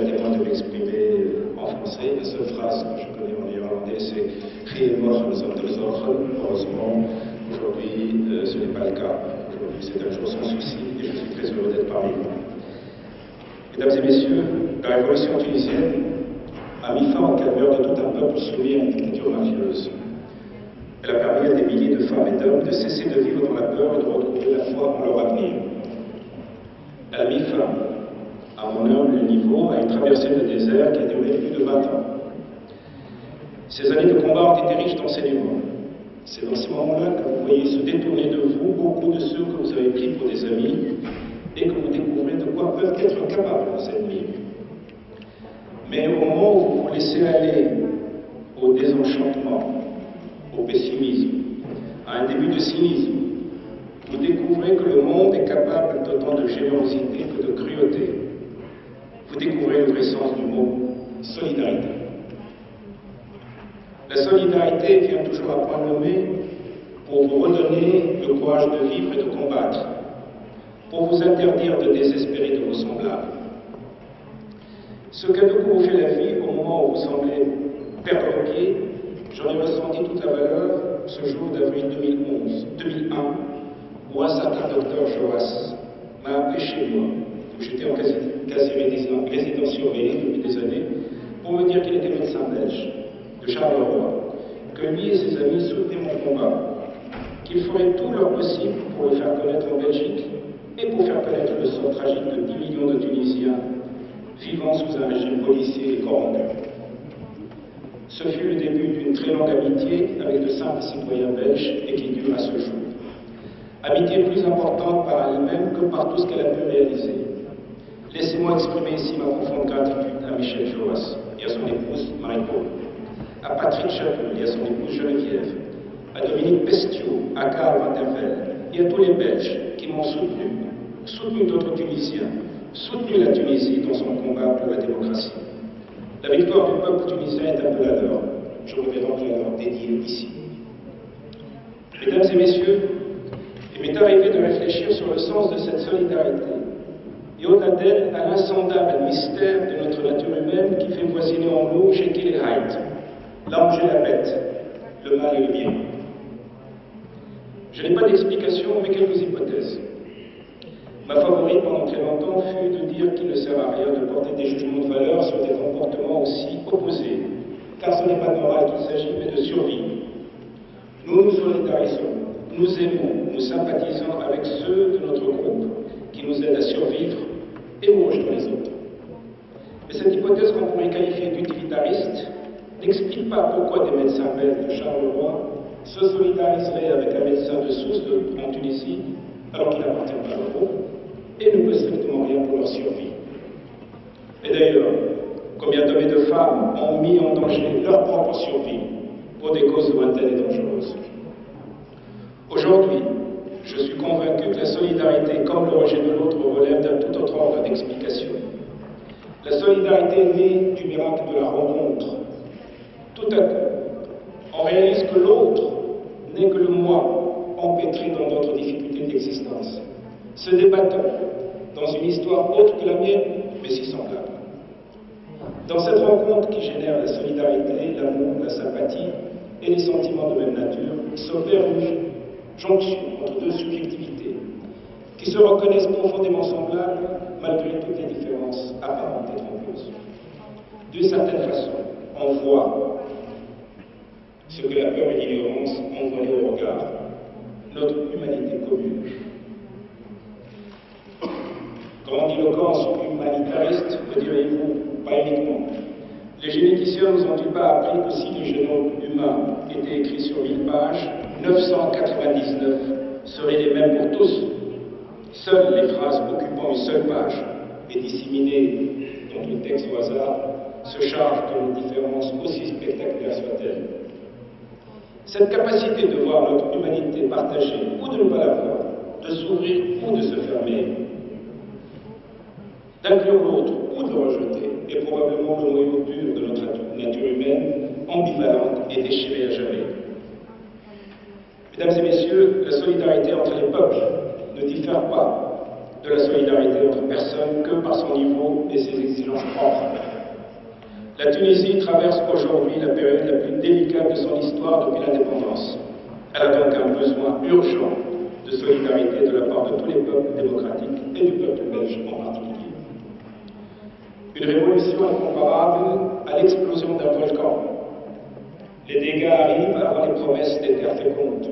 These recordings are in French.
permettez-moi de m'exprimer en français. La seule phrase que je connais en néerlandais, c'est Geen morgen zonder zorgen. Heureusement, aujourd'hui, ce n'est pas le cas. Aujourd'hui, c'est un jour sans souci et je suis très heureux d'être parmi vous. Mesdames et messieurs, la révolution tunisienne a mis fin au calvaire de tout un peuple soumis à une dictature mafieuse. Elle a permis à des milliers de femmes et d'hommes de cesser de vivre dans la peur et de retrouver la foi en leur avenir. Elle a mis fin, à mon humble niveau, à une traversée de désert qui a duré plus de 20 ans. Ces années de combat ont été riches d'enseignements. C'est dans ces moments-là que vous voyez se détourner de vous beaucoup de ceux que vous avez pris pour des amis et que vous découvrez de quoi peuvent être capables vos ennemis. Mais au moment où vous vous laissez aller au désenchantement, au pessimisme, à un début de cynisme, vous découvrez que le monde est capable d'autant de générosité que de cruauté. Vous découvrez le vrai sens du mot solidarité. La solidarité vient toujours à point nommé pour vous redonner le courage de vivre et de combattre, pour vous interdire de désespérer de vos semblables. Ce cadeau que vous fait la vie au moment où vous semblez perdre pied, j'en ai ressenti toute la valeur ce jour d'avril 2001, où un certain docteur Joas m'a appelé chez moi, où j'étais en quasi-résidence surveillée depuis des années, pour me dire qu'il était médecin belge, de Charleroi, que lui et ses amis soutenaient mon combat, qu'ils feraient tout leur possible pour le faire connaître en Belgique et pour faire connaître le sort tragique de 10 millions de Tunisiens vivant sous un régime policier et corrompu. Ce fut le début d'une très longue amitié avec de simples citoyens belges et qui dure à ce jour. Amitié plus importante par elle-même que par tout ce qu'elle a pu réaliser. Laissez-moi exprimer ici ma profonde gratitude à Michel Joas et à son épouse Marie-Paul, à Patrick Chaput et à son épouse Geneviève, à Dominique Pestiot, à Karl Van der Velde et à tous les Belges qui m'ont soutenu d'autres Tunisiens, soutenu la Tunisie dans son combat pour la démocratie. La victoire du peuple tunisien est un peu la leur. Je voudrais donc la leur dédier ici. Mesdames et messieurs, il m'est arrivé de réfléchir sur le sens de cette solidarité et au-delà d'elle à l'insondable mystère de notre nature humaine qui fait voisiner en nous Jekyll et Hyde, l'ange et la bête, le mal et le bien. Je n'ai pas d'explication, mais quelques hypothèses. Ma favorite pendant très longtemps fut de dire qu'il ne sert à rien de porter des jugements de valeur sur des comportements aussi opposés, car ce n'est pas de morale qu'il s'agit, mais de survie. Nous nous solidarisons, nous aimons, nous sympathisons avec ceux de notre groupe qui nous aident à survivre et où rejetons les autres. Mais cette hypothèse qu'on pourrait qualifier d'utilitariste n'explique pas pourquoi des médecins belges de Charleroi se solidariseraient avec un médecin de Sousse en Tunisie alors qu'il n'appartient pas au groupe et ne peut strictement rien pour leur survie. Et d'ailleurs, combien d'hommes et de femmes ont mis en danger leur propre survie pour des causes lointaines et dangereuses. Aujourd'hui, je suis convaincu que la solidarité, comme le rejet de l'autre, relève d'un tout autre ordre d'explication. La solidarité est née du miracle de la rencontre. Tout à coup, on réalise que l'autre n'est que le moi, empêtré dans d'autres difficultés d'existence, se débattant dans une histoire autre que la mienne, mais si semblable. Dans cette rencontre qui génère la solidarité, l'amour, la sympathie et les sentiments de même nature, s'opère une jonction entre deux subjectivités qui se reconnaissent profondément semblables malgré toutes les différences apparentes et trompeuses. D'une certaine façon, on voit ce que la peur et l'ignorance ont voilé au regard, notre humanité commune. Grandiloquence humanitariste, me direz-vous, pas uniquement. Les généticiens nous ont-ils pas appris que si le génome humain était écrit sur 1000 pages, 999 seraient les mêmes pour tous. Seules les phrases occupant une seule page et disséminées dans le texte au hasard se chargent de différences aussi spectaculaires soient-elles. Cette capacité de voir notre humanité partagée ou de ne pas la voir, de s'ouvrir ou de se fermer, d'inclure l'autre ou de le rejeter, est probablement le noyau dur de notre nature humaine, ambivalente et déchirée à jamais. Mesdames et messieurs, la solidarité entre les peuples ne diffère pas de la solidarité entre personnes que par son niveau et ses exigences propres. La Tunisie traverse aujourd'hui la période la plus délicate de son histoire depuis l'indépendance. Elle a donc un besoin urgent de solidarité de la part de tous les peuples démocratiques et du peuple belge en particulier. Une révolution est comparable à l'explosion d'un volcan. Les dégâts arrivent avant les promesses des terres fécondes.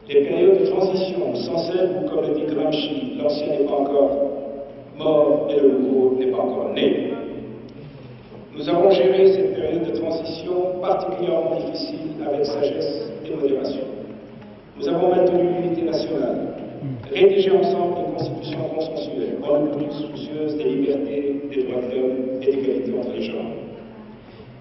Les périodes de transition, sans celle où, comme le dit Gramsci, l'ancien n'est pas encore mort et le nouveau n'est pas encore né. Nous avons géré cette période de transition particulièrement difficile avec sagesse et modération. Nous avons maintenu l'unité nationale, rédigé ensemble une constitution consensuelle, en le plus soucieuse des libertés, des droits de l'homme et d'égalité entre les genres.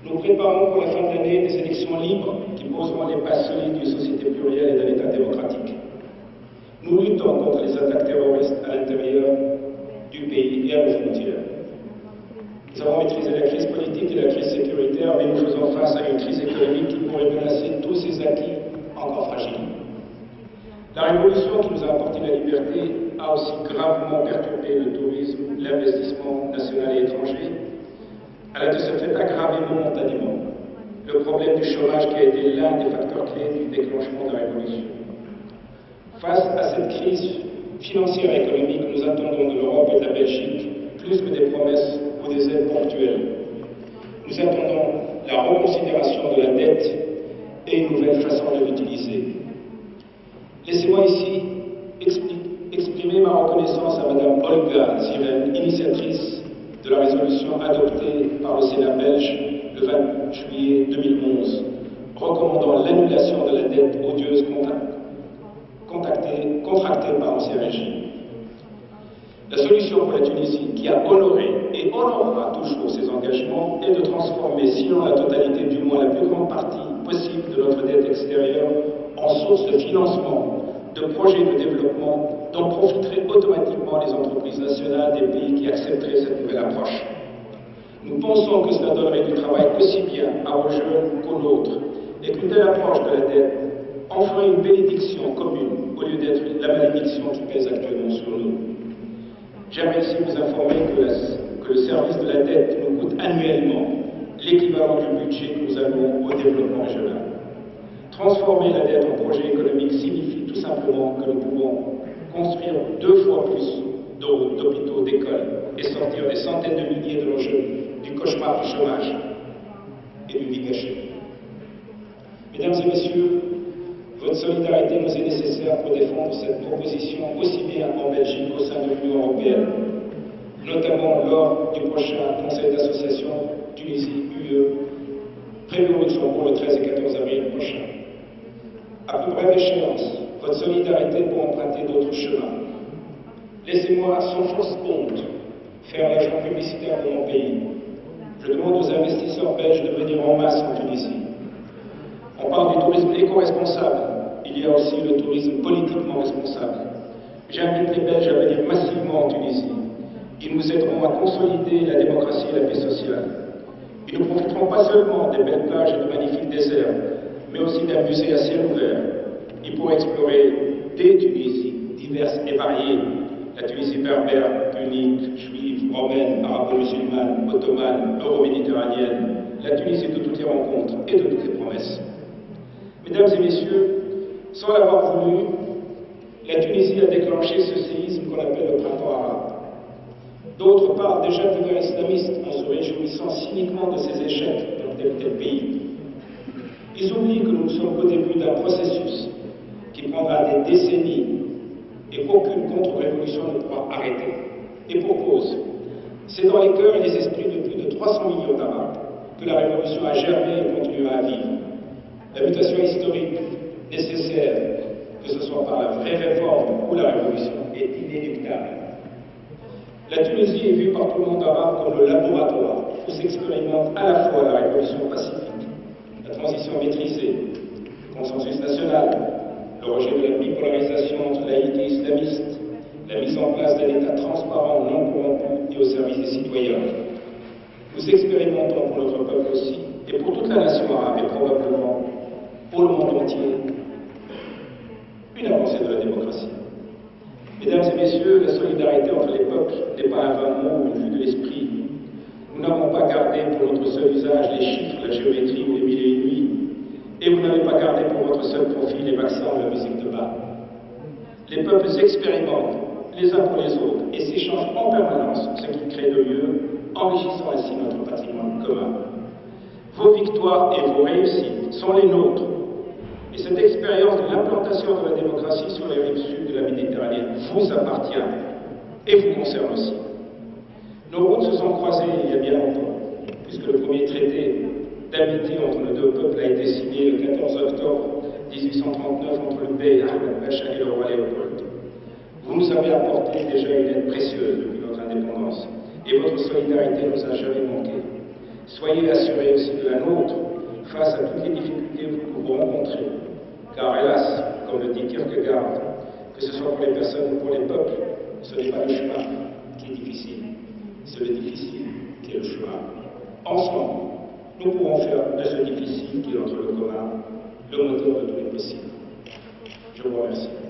Nous préparons pour la fin de l'année des élections libres qui poseront les bases solides d'une société plurielle et d'un État démocratique. Nous luttons contre les attaques terroristes à l'intérieur du pays et à nos frontières. Nous avons maîtrisé la crise politique et la crise sécuritaire, mais nous faisons face à une crise économique qui pourrait menacer tous ces acquis encore fragiles. La révolution qui nous a apporté la liberté a aussi gravement perturbé le tourisme, l'investissement national et étranger. Elle a de ce fait aggravé momentanément le problème du chômage qui a été l'un des facteurs clés du déclenchement de la révolution. Face à cette crise financière et économique, nous attendons de l'Europe et de la Belgique plus que des promesses ou des aides ponctuelles. Nous attendons la reconsidération de la dette et une nouvelle façon de l'utiliser. Laissez-moi ici exprimer ma reconnaissance à Mme Olga Ziren, initiatrice de la résolution adoptée par le Sénat belge le 20 juillet 2011, recommandant l'annulation de la dette odieuse contractée par l'ancien régime. La solution pour la Tunisie, qui a honoré et honorera toujours ses engagements, est de transformer, sinon la totalité, du moins la plus grande partie possible de notre dette extérieure, en source de financement de projets de développement dont profiteraient automatiquement les entreprises nationales des pays qui accepteraient cette nouvelle approche. Nous pensons que cela donnerait du travail aussi bien à aux jeunes qu'aux nôtres, et qu'une telle approche de la dette en ferait une bénédiction commune au lieu d'être la malédiction qui pèse actuellement sur nous. J'aimerais ici vous informer que le service de la dette nous coûte annuellement l'équivalent du budget que nous avons au développement régional. Transformer la dette en projet économique signifie tout simplement que nous pouvons construire 2 fois plus de routes, d'hôpitaux, d'écoles et sortir des centaines de milliers de nos jeunes du cauchemar du chômage et du vie gâchée. Mesdames et messieurs, votre solidarité nous est nécessaire pour défendre cette proposition aussi bien en Belgique qu'au sein de l'Union européenne, notamment lors du prochain Conseil d'association Tunisie-UE, prévu au Luxembourg le 13 et 14 avril prochain. À plus brève échéance, votre solidarité pour emprunter d'autres chemins. Laissez-moi, sans fausse honte, faire l'agent publicitaire pour mon pays. Je demande aux investisseurs belges de venir en masse en Tunisie. On parle du tourisme éco-responsable, il y a aussi le tourisme politiquement responsable. J'invite les Belges à venir massivement en Tunisie. Ils nous aideront à consolider la démocratie et la paix sociale. Ils ne profiteront pas seulement des belles plages et de magnifiques déserts, mais aussi d'un musée à ciel ouvert. Ils pourront explorer des Tunisies diverses et variées. La Tunisie berbère, punique, juive, romaine, arabo-musulmane, ottomane, euro-méditerranéenne. La Tunisie de toutes les rencontres et de toutes les promesses. Mesdames et messieurs, sans l'avoir voulu, la Tunisie a déclenché ce séisme qu'on appelle le printemps arabe. D'autres parlent déjà de guerre islamiste en se réjouissant cyniquement de ces échecs dans tel ou tel pays. Ils oublient que nous ne sommes qu'au début d'un processus qui prendra des décennies et qu'aucune contre-révolution ne pourra arrêter. Et pour cause, c'est dans les cœurs et les esprits de plus de 300 millions d'Arabes que la révolution a germé et continuera à vivre. La mutation historique nécessaire, que ce soit par la vraie réforme ou la révolution, est inéluctable. La Tunisie est vue par tout le monde arabe comme le laboratoire où s'expérimente à la fois la révolution pacifique, la transition maîtrisée, le consensus national, le rejet de la bipolarisation entre laïcs et islamistes, la mise en place d'un État transparent, non corrompu et au service des citoyens. Nous expérimentons pour notre peuple aussi, et pour toute la nation arabe et probablement pour le monde entier, une avancée de la démocratie. Mesdames et messieurs, la solidarité entre les peuples n'est pas un vain mot ou une vue de l'esprit. Nous n'avons pas gardé pour notre seul usage les chiffres, la géométrie ou les mille et une nuits. Et vous n'avez pas gardé pour votre seul profit les vaccins ou la musique de Bach. Les peuples expérimentent les uns pour les autres et s'échangent en permanence ce qui crée de mieux, enrichissant ainsi notre patrimoine commun. Vos victoires et vos réussites sont les nôtres. Et cette expérience de l'implantation de la démocratie sur les rives sud de la Méditerranée vous appartient et vous concerne aussi. Nos routes se sont croisées il y a bien longtemps, puisque le premier traité d'amitié entre nos deux peuples a été signé le 14 octobre 1839 entre le bey Ahmed Pacha et le roi Léopold. Vous nous avez apporté déjà une aide précieuse depuis notre indépendance, et votre solidarité nous a jamais manqué. Soyez assurés aussi de la nôtre face à toutes les difficultés que vous rencontrez. Car hélas, comme le dit Kierkegaard, que ce soit pour les personnes ou pour les peuples, ce n'est pas le chemin qui est difficile, c'est le difficile qui est le chemin. Ensemble, nous pourrons faire de ce difficile qui est entre le commun le moteur de tous les possibles. Je vous remercie.